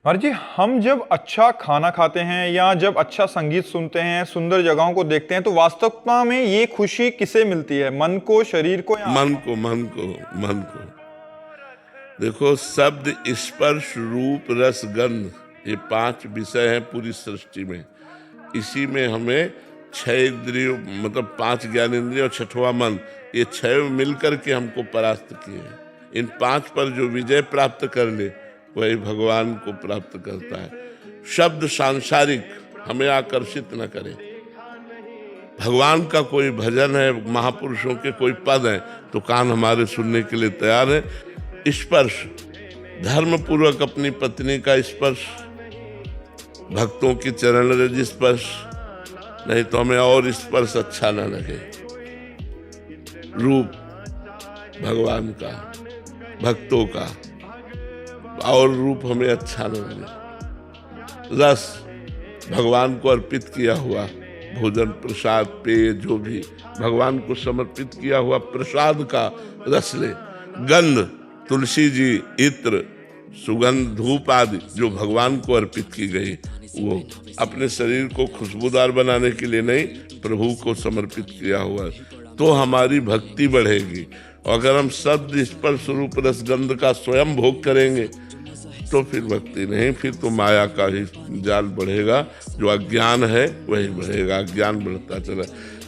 महाराज जी, हम जब अच्छा खाना खाते हैं या जब अच्छा संगीत सुनते हैं, सुंदर जगहों को देखते हैं, तो वास्तविकता में ये खुशी किसे मिलती है? मन को, शरीर को, या मन आत्मा को मन को मन को देखो, शब्द, स्पर्श, रूप, रस, गंध, ये 5 विषय हैं पूरी सृष्टि में। इसी में हमें 6 इंद्रियों, मतलब 5 ज्ञानेंद्रिय और 6वां मन, ये 6 मिलकर के हमको परास्त किए हैं। इन 5 पर जो विजय प्राप्त कर ले वही भगवान को प्राप्त करता है। शब्द सांसारिक हमें आकर्षित न करे। भगवान का कोई भजन है, महापुरुषों के कोई पद है, तो कान हमारे सुनने के लिए तैयार है। स्पर्श, धर्म पूर्वक अपनी पत्नी का स्पर्श, भक्तों की चरण रज स्पर्श, नहीं तो हमें और स्पर्श अच्छा न लगे। रूप भगवान का, भक्तों का, और रूप हमें अच्छा न लगे। रस, भगवान को अर्पित किया हुआ भोजन, प्रसाद, पेय, जो भी भगवान को समर्पित किया हुआ प्रसाद का रस ले। गंध, तुलसी जी, इत्र, सुगंध, धूप आदि जो भगवान को अर्पित की गई, वो अपने शरीर को खुशबूदार बनाने के लिए नहीं, प्रभु को समर्पित किया हुआ, तो हमारी भक्ति बढ़ेगी। और अगर हम शब्द, स्पर्श, रूप, रस, गंध का स्वयं भोग करेंगे तो फिर भक्ति नहीं, फिर तो माया का ही जाल बढ़ेगा। जो अज्ञान है वही बढ़ेगा, अज्ञान बढ़ता चला।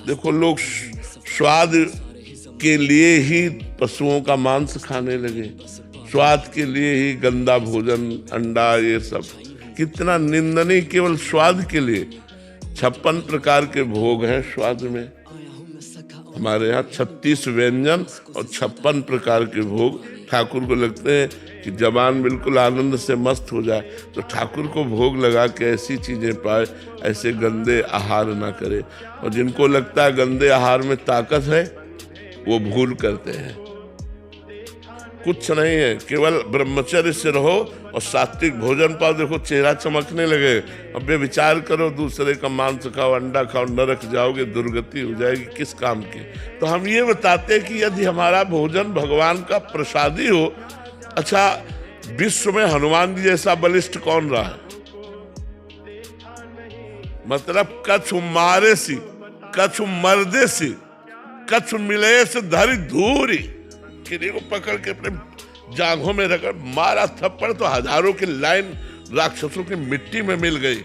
देखो, लोग स्वाद के लिए ही पशुओं का मांस खाने लगे, स्वाद के लिए ही गंदा भोजन, अंडा, ये सब कितना निंदनीय, केवल स्वाद के लिए। 56 प्रकार के भोग हैं स्वाद में। हमारे यहाँ 36 व्यंजन और 56 प्रकार के भोग। ठाकुर को लगते हैं कि जबान बिल्कुल आनंद से मस्त हो जाए, तो ठाकुर को भोग लगा के ऐसी चीजें पाए, ऐसे गंदे आहार ना करे। और जिनको लगता है गंदे आहार में ताकत है, वो भूल करते हैं। कुछ नहीं है, केवल ब्रह्मचर्य से रहो और सात्विक भोजन पाओ। देखो, चेहरा चमकने लगे। अब विचार करो, दूसरे का मांस खाओ, अंडा खाओ, नरक जाओगे, दुर्गति हो जाएगी, किस काम की। तो हम ये बताते कि यदि हमारा भोजन भगवान का प्रसादी हो। अच्छा, विश्व में हनुमान जी जैसा बलिष्ठ कौन रहा है? मतलब कछु मारे सी, कछु मर्दे सी, कछु मिले से धरी धूरी। किसी को पकड़ के अपने जांघों में रखकर मारा थप्पड़ तो हजारों की लाइन राक्षसों की मिट्टी में मिल गई।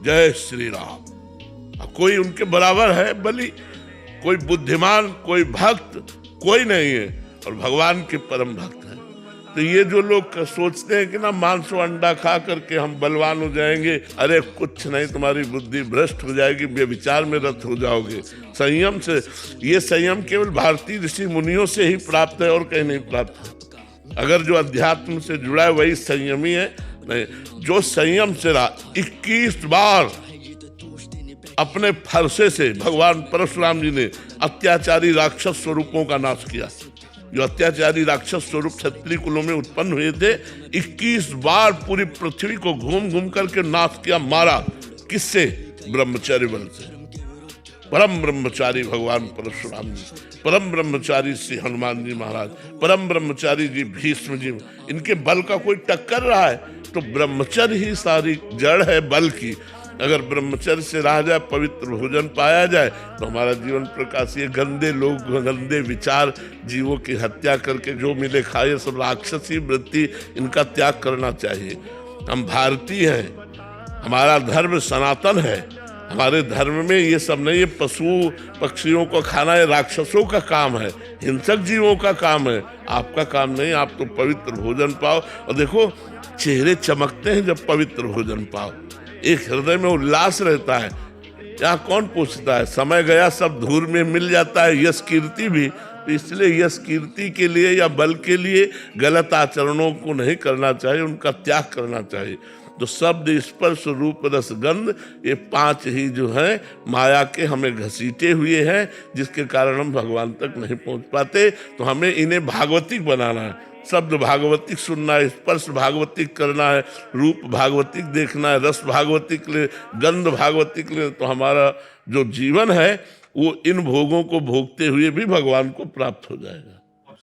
जय श्री राम। कोई उनके बराबर है बलि? कोई बुद्धिमान, कोई भक्त कोई नहीं है, और भगवान के परम भक्त है। तो ये जो लोग सोचते हैं कि ना मांस अंडा खा करके हम बलवान हो जाएंगे, अरे कुछ नहीं, तुम्हारी बुद्धि भ्रष्ट हो जाएगी, बेविचार में रत हो जाओगे। संयम से, ये संयम केवल भारतीय ऋषि मुनियों से ही प्राप्त है और कहीं नहीं प्राप्त है। अगर जो अध्यात्म से जुड़ा है वही संयमी है। नहीं, जो संयम से रहा, 21 बार अपने फरसे से भगवान परशुराम जी ने अत्याचारी राक्षस स्वरूपों का नाश किया। जो अत्याचारी राक्षस स्वरूप क्षत्रिय कुलों में उत्पन्न हुए थे, 21 बार पूरी पृथ्वी को घूम घूम करके नाश किया, मारा। किससे? ब्रह्मचर्य बल से। परम ब्रह्मचारी भगवान परशुराम जी, परम ब्रह्मचारी श्री हनुमान जी महाराज, परम ब्रह्मचारी जी भीष्म जी, इनके बल का कोई टक्कर रहा है? तो ब्रह्मचर्य ही सारी जड़ है बल की। अगर ब्रह्मचर्य से रहा जाए, पवित्र भोजन पाया जाए, तो हमारा जीवन प्रकाश। ये गंदे लोग, गंदे विचार, जीवों की हत्या करके जो मिले खाए, सब राक्षसी वृत्ति, इनका त्याग करना चाहिए। हम भारतीय हैं, हमारा धर्म सनातन है। हमारे धर्म में ये सब नहीं, ये पशु पक्षियों को खाना ये राक्षसों का काम है, हिंसक जीवों का काम है, आपका काम नहीं। आप तो पवित्र भोजन पाओ। और देखो, चेहरे चमकते हैं जब पवित्र भोजन पाओ, एक हृदय में उल्लास रहता है। यहाँ कौन पूछता है? समय गया, सब धूल में मिल जाता है, यश कीर्ति भी। तो इसलिए यश कीर्ति के लिए या बल के लिए गलत आचरणों को नहीं करना चाहिए, उनका त्याग करना चाहिए। तो शब्द, स्पर्श, रूप, रस, गंध, ये 5 ही जो हैं माया के हमें घसीटे हुए हैं, जिसके कारण हम भगवान तक नहीं पहुंच पाते। तो हमें इन्हें भागवतिक बनाना है। शब्द भागवतिक सुनना है, स्पर्श भागवतिक करना है, रूप भागवतिक देखना है, रस भागवतिक ले, गंध भागवतिक ले, तो हमारा जो जीवन है वो इन भोगों को भोगते हुए भी भगवान को प्राप्त हो जाएगा।